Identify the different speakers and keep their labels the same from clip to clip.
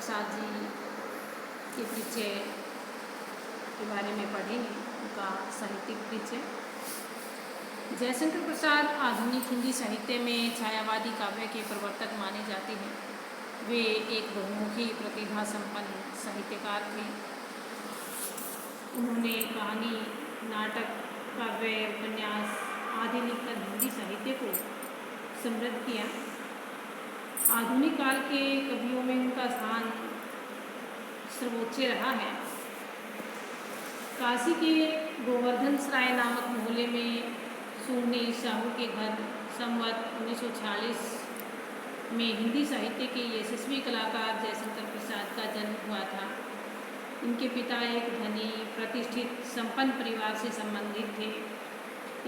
Speaker 1: प्रसाद जी के परिचय के बारे में पढ़ेंगे, उनका साहित्यिक परिचय। जयशंकर प्रसाद आधुनिक हिंदी साहित्य में छायावादी काव्य के प्रवर्तक माने जाते हैं। वे एक बहुमुखी प्रतिभा संपन्न साहित्यकार थे। उन्होंने कहानी, नाटक, काव्य, उपन्यास आदि लिखकर हिंदी साहित्य को समृद्ध किया। आधुनिक काल के कवियों में उनका स्थान सर्वोच्च रहा है। काशी के गोवर्धन सराय नामक मोहल्ले में सोनी साहू के घर संवत 1946 में हिंदी साहित्य के यशस्वी कलाकार जयशंकर प्रसाद का जन्म हुआ था। इनके पिता एक धनी, प्रतिष्ठित, संपन्न परिवार से संबंधित थे।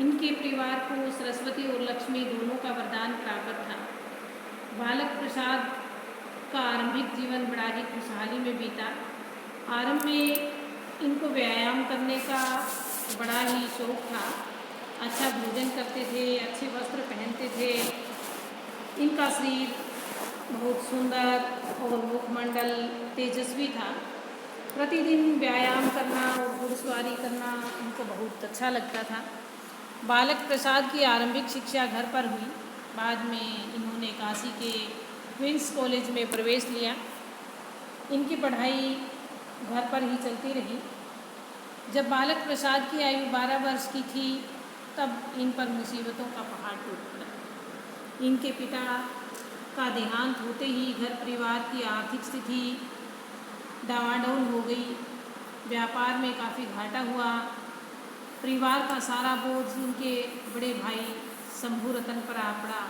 Speaker 1: इनके परिवार को सरस्वती और लक्ष्मी दोनों का वरदान प्राप्त था। बालक प्रसाद का आरंभिक जीवन बड़ा ही खुशहाली में बीता। आरंभ में इनको व्यायाम करने का बड़ा ही शौक था। अच्छा भोजन करते थे, अच्छे वस्त्र पहनते थे। इनका शरीर बहुत सुंदर और मुखमंडल तेजस्वी था। प्रतिदिन व्यायाम करना और घुड़सवारी करना इनको बहुत अच्छा लगता था। बालक प्रसाद की आरंभिक शिक्षा घर पर हुई। बाद में इन्होंने काशी के क्वींस कॉलेज में प्रवेश लिया। इनकी पढ़ाई घर पर ही चलती रही। जब बालक प्रसाद की आयु 12 वर्ष की थी तब इन पर मुसीबतों का पहाड़ टूट पड़ा। इनके पिता का देहांत होते ही घर परिवार की आर्थिक स्थिति डावाडोल हो गई। व्यापार में काफ़ी घाटा हुआ। परिवार का सारा बोझ इनके बड़े भाई शंभू रतन पर आ पड़ा।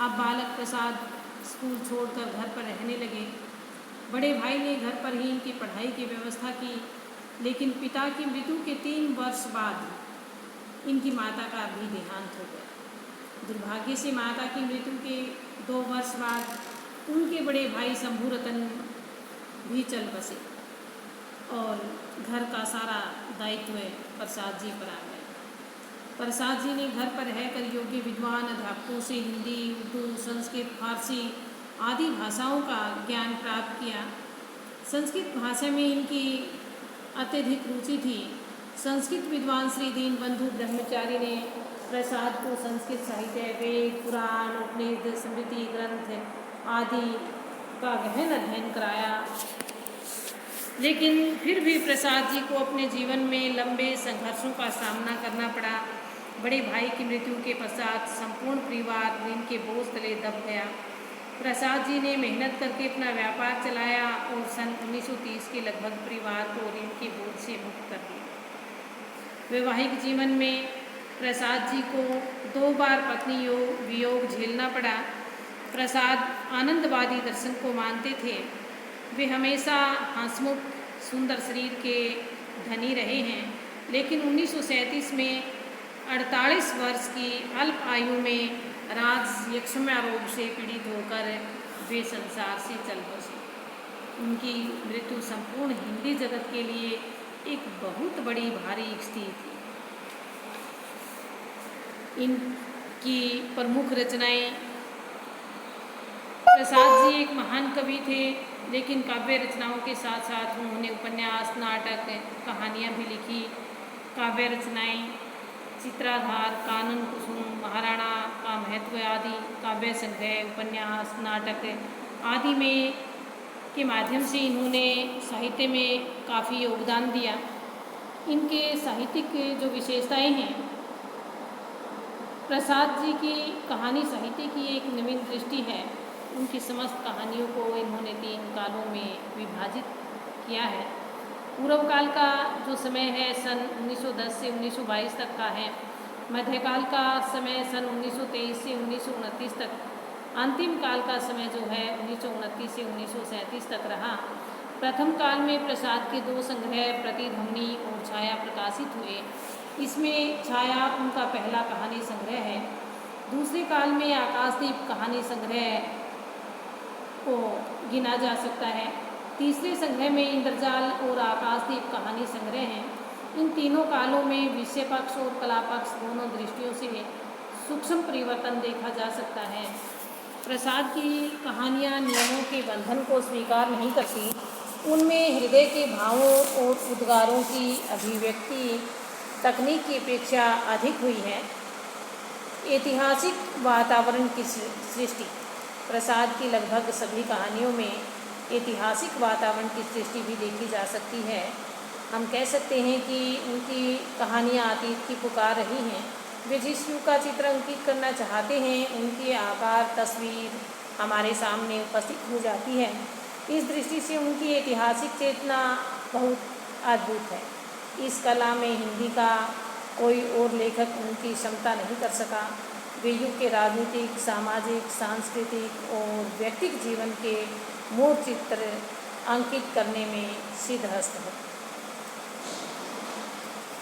Speaker 1: अब बालक प्रसाद स्कूल छोड़कर घर पर रहने लगे। बड़े भाई ने घर पर ही इनकी पढ़ाई की व्यवस्था की, लेकिन पिता की मृत्यु के 3 वर्ष बाद इनकी माता का भी देहांत हो गया। दुर्भाग्य से माता की मृत्यु के 2 वर्ष बाद उनके बड़े भाई शंभू रतन भी चल बसे और घर का सारा दायित्व प्रसाद जी पर आ गया। प्रसाद जी ने घर पर रहकर योग्य विद्वान अध्यापकों से हिंदी, उर्दू, संस्कृत, फारसी आदि भाषाओं का ज्ञान प्राप्त किया। संस्कृत भाषा में इनकी अत्यधिक रुचि थी। संस्कृत विद्वान श्री दीनबंधु ब्रह्मचारी ने प्रसाद को संस्कृत साहित्य, वेद, पुराण, उपनिषद, स्मृति ग्रंथ आदि का गहन अध्ययन कराया। लेकिन फिर भी प्रसाद जी को अपने जीवन में लंबे संघर्षों का सामना करना पड़ा। बड़े भाई की मृत्यु के पश्चात संपूर्ण परिवार ऋण के बोझ तले दब गया। प्रसाद जी ने मेहनत करके अपना व्यापार चलाया और सन 1930 के लगभग परिवार को ऋण के बोझ से मुक्त कर दिया। वैवाहिक जीवन में प्रसाद जी को 2 बार पत्नी वियोग झेलना पड़ा। प्रसाद आनंदवादी दर्शन को मानते थे। वे हमेशा हंसमुख, सुंदर शरीर के धनी रहे हैं, लेकिन 1937 में 48 वर्ष की अल्प आयु में राजयक्षमा रोग से पीड़ित होकर वे संसार से चल बसे। उनकी मृत्यु संपूर्ण हिंदी जगत के लिए एक बहुत बड़ी भारी स्थिति थी। इनकी प्रमुख रचनाएं, प्रसाद जी एक महान कवि थे, लेकिन काव्य रचनाओं के साथ साथ उन्होंने उपन्यास, नाटक, कहानियाँ भी लिखी। काव्य रचनाएं चित्राधार, कानन कुसुम, महाराणा का महत्व आदि काव्य संग्रह, उपन्यास, नाटक आदि में के माध्यम से इन्होंने साहित्य में काफ़ी योगदान दिया। इनके साहित्यिक जो विशेषताएं हैं, प्रसाद जी की कहानी साहित्य की एक नवीन दृष्टि है। उनकी समस्त कहानियों को इन्होंने 3 कालों में विभाजित किया है। पूर्व काल का जो समय है सन 1910 से 1922 तक का है। मध्यकाल का समय सन 1923 से 1929 तक। अंतिम काल का समय जो है 1929 से 1937 तक रहा। प्रथम काल में प्रसाद के 2 संग्रह प्रतिध्वनि और छाया प्रकाशित हुए। इसमें छाया उनका पहला कहानी संग्रह है। दूसरे काल में आकाशदीप कहानी संग्रह को गिना जा सकता है। तीसरे संग्रह में इंद्रजाल और आकाशदीप कहानी संग्रह हैं। इन तीनों कालों में विषय पक्ष और कला पक्ष दोनों दृष्टियों से सूक्ष्म परिवर्तन देखा जा सकता है। प्रसाद की कहानियाँ नियमों के बंधन को स्वीकार नहीं करती। उनमें हृदय के भावों और उद्गारों की अभिव्यक्ति तकनीक की अपेक्षा अधिक हुई है। ऐतिहासिक वातावरण की सृष्टि। प्रसाद की लगभग सभी कहानियों में ऐतिहासिक वातावरण की सृष्टि भी देखी जा सकती है। हम कह सकते हैं कि उनकी कहानियाँ अतीत की पुकार रही हैं। वे जिस युग का चित्र अंकित करना चाहते हैं, उनकी आकार तस्वीर हमारे सामने उपस्थित हो जाती है। इस दृष्टि से उनकी ऐतिहासिक चेतना बहुत अद्भुत है। इस कला में हिंदी का कोई और लेखक उनकी क्षमता नहीं कर सका। वे युग के राजनीतिक, सामाजिक, सांस्कृतिक और व्यक्तिगत जीवन के मूल चित्र अंकित करने में सिद्धहस्त है।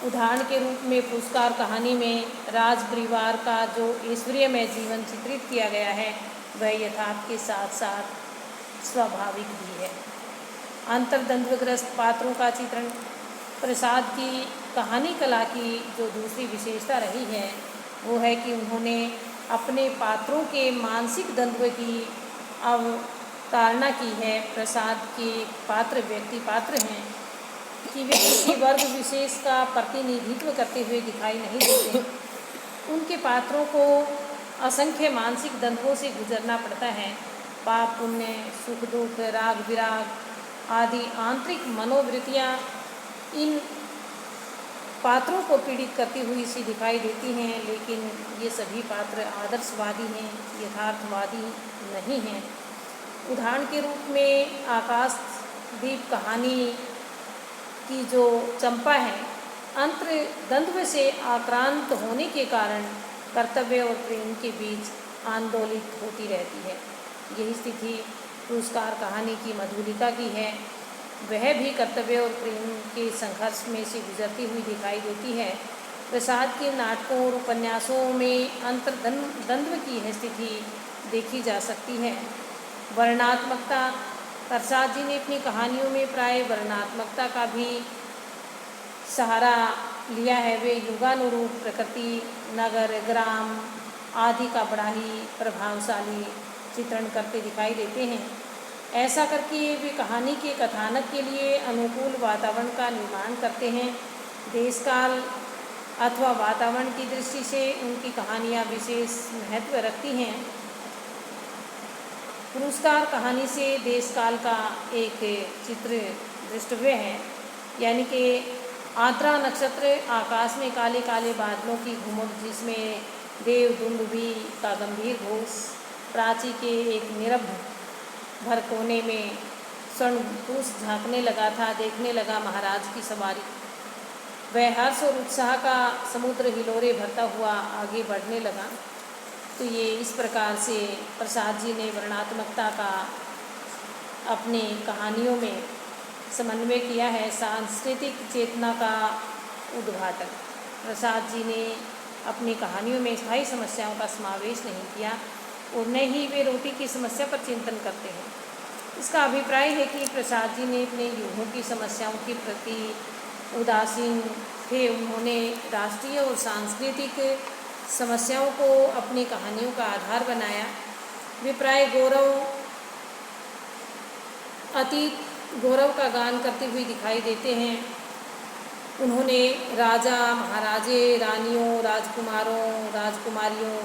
Speaker 1: उदाहरण के रूप में पुरस्कार कहानी में राज परिवार का जो ऐश्वर्यमय जीवन चित्रित किया गया है, वह यथार्थ के साथ साथ स्वाभाविक भी है। अंतर्द्वंद्वग्रस्त पात्रों का चित्रण। प्रसाद की कहानी कला की जो दूसरी विशेषता रही है, वो है कि उन्होंने अपने पात्रों के मानसिक द्वंद्व की अवतारणा की है। प्रसाद के पात्र व्यक्ति पात्र हैं कि वे किसी वर्ग विशेष का प्रतिनिधित्व करते हुए दिखाई नहीं देते। उनके पात्रों को असंख्य मानसिक द्वंद्वों से गुजरना पड़ता है। पाप पुण्य, सुख दुख, राग विराग आदि आंतरिक मनोवृत्तियाँ इन पात्रों को पीड़ित करती हुई सी दिखाई देती हैं, लेकिन ये सभी पात्र आदर्शवादी हैं, यथार्थवादी नहीं हैं। उदाहरण के रूप में आकाशदीप कहानी की जो चंपा है, अंतर्द्वंद्व से आक्रांत होने के कारण कर्तव्य और प्रेम के बीच आंदोलित होती रहती है। यही स्थिति पुरस्कार कहानी की मधुलिका की है। वह भी कर्तव्य और प्रेम के संघर्ष में से गुजरती हुई दिखाई देती है। प्रसाद के नाटकों और उपन्यासों में अंतर्द्वंद्व की यह स्थिति देखी जा सकती है। वर्णनात्मकता। प्रसाद जी ने अपनी कहानियों में प्राय वर्णनात्मकता का भी सहारा लिया है। वे युगानुरूप प्रकृति, नगर, ग्राम आदि का बड़ा ही प्रभावशाली चित्रण करते दिखाई देते हैं। ऐसा करके वे कहानी के कथानक के लिए अनुकूल वातावरण का निर्माण करते हैं। देश काल अथवा वातावरण की दृष्टि से उनकी कहानियाँ विशेष महत्व रखती हैं। पुरस्कार कहानी से देश काल का एक चित्र दृष्टव्य है, यानी कि आद्रा नक्षत्र, आकाश में काले काले बादलों की घुमट जिसमें देवदुंदुभी का गंभीर घोष, प्राची के एक निरभ भर कोने में स्वर्णपूष झांकने लगा था, देखने लगा महाराज की सवारी। वह हर्ष और उत्साह का समुद्र हिलोरे भरता हुआ आगे बढ़ने लगा। तो ये इस प्रकार से प्रसाद जी ने वर्णनात्मकता का अपनी कहानियों में समन्वय किया है। सांस्कृतिक चेतना का उद्घाटन। प्रसाद जी ने अपनी कहानियों में स्थायी समस्याओं का समावेश नहीं किया और न ही वे रोटी की समस्या पर चिंतन करते हैं। इसका अभिप्राय है कि प्रसाद जी ने अपने युगों की समस्याओं के प्रति उदासीन थे। उन्होंने राष्ट्रीय और सांस्कृतिक समस्याओं को अपनी कहानियों का आधार बनाया। वे प्राय गौरव का गान करते हुए दिखाई देते हैं। उन्होंने राजा, महाराजे, रानियों, राजकुमारों, राजकुमारियों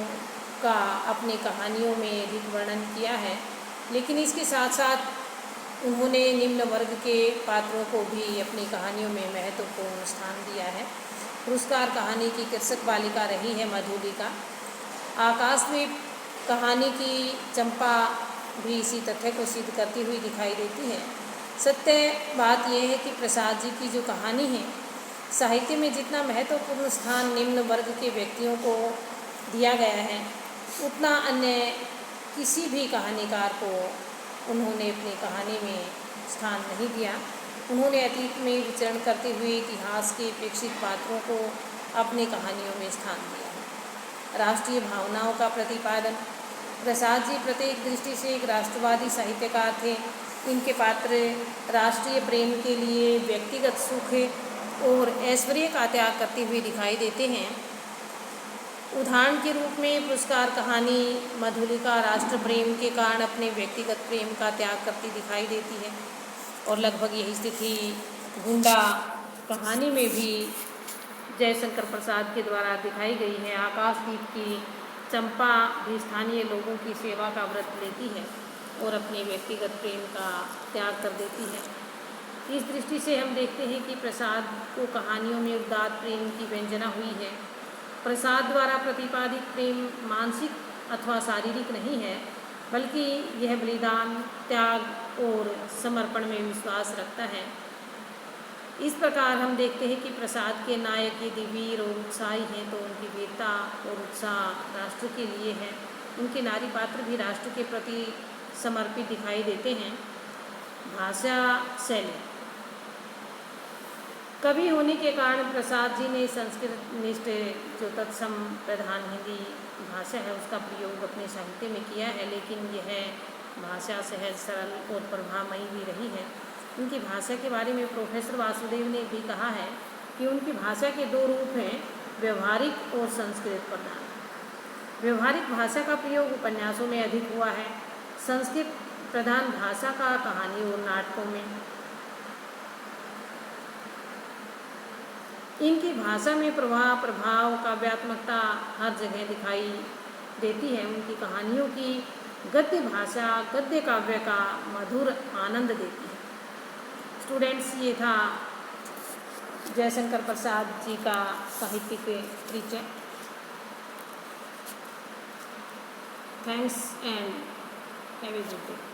Speaker 1: का अपनी कहानियों में अधिक वर्णन किया है, लेकिन इसके साथ साथ उन्होंने निम्न वर्ग के पात्रों को भी अपनी कहानियों में महत्वपूर्ण स्थान दिया है। पुरस्कार कहानी की कृषक बालिका रही है मधुलिका। आकाशदीप कहानी की चंपा भी इसी तथ्य को सिद्ध करती हुई दिखाई देती है। सत्य बात यह है कि प्रसाद जी की जो कहानी है, साहित्य में जितना महत्वपूर्ण स्थान निम्न वर्ग के व्यक्तियों को दिया गया है, उतना अन्य किसी भी कहानीकार को उन्होंने अपनी कहानी में स्थान नहीं दिया। उन्होंने अतीत में विचरण करते हुए इतिहास के अपेक्षित पात्रों को अपनी कहानियों में स्थान दिया है। राष्ट्रीय भावनाओं का प्रतिपादन। प्रसाद जी प्रत्येक दृष्टि से एक राष्ट्रवादी साहित्यकार थे। इनके पात्र राष्ट्रीय प्रेम के लिए व्यक्तिगत सुख और ऐश्वर्य का त्याग करते हुए दिखाई देते हैं। उदाहरण के रूप में पुरस्कार कहानी मधुलिका राष्ट्र प्रेम के कारण अपने व्यक्तिगत प्रेम का त्याग करती दिखाई देती है, और लगभग यही स्थिति गुंडा कहानी में भी जयशंकर प्रसाद के द्वारा दिखाई गई है। आकाशदीप की चंपा भी स्थानीय लोगों की सेवा का व्रत लेती है और अपने व्यक्तिगत प्रेम का त्याग कर देती है। इस दृष्टि से हम देखते हैं कि प्रसाद को कहानियों में उदात्त प्रेम की व्यंजना हुई है। प्रसाद द्वारा प्रतिपादित प्रेम मानसिक अथवा शारीरिक नहीं है, बल्कि यह बलिदान, त्याग और समर्पण में विश्वास रखता है। इस प्रकार हम देखते हैं कि प्रसाद के नायक यदि वीर और उत्साही हैं तो उनकी वीरता और उत्साह राष्ट्र के लिए है। उनके नारी पात्र भी राष्ट्र के प्रति समर्पित दिखाई देते हैं। भाषा शैली कवि होने के कारण प्रसाद जी ने संस्कृत निष्ठ जो तत्सम प्रधान हिंदी भाषा है उसका प्रयोग अपने साहित्य में किया है, लेकिन यह भाषा सहज, सरल और प्रभावमयी भी रही है। उनकी भाषा के बारे में प्रोफेसर वासुदेव ने भी कहा है कि उनकी भाषा के दो रूप हैं, व्यवहारिक और संस्कृत प्रधान। व्यवहारिक भाषा का प्रयोग उपन्यासों में अधिक हुआ है, संस्कृत प्रधान भाषा का कहानी और नाटकों में। इनकी भाषा में प्रभाव, काव्यात्मकता हर जगह दिखाई देती है। उनकी कहानियों की गद्य भाषा गद्य काव्य का मधुर आनंद देती है। स्टूडेंट्स, ये था जयशंकर प्रसाद जी का साहित्यिक परिचय। Thanks and have a good day.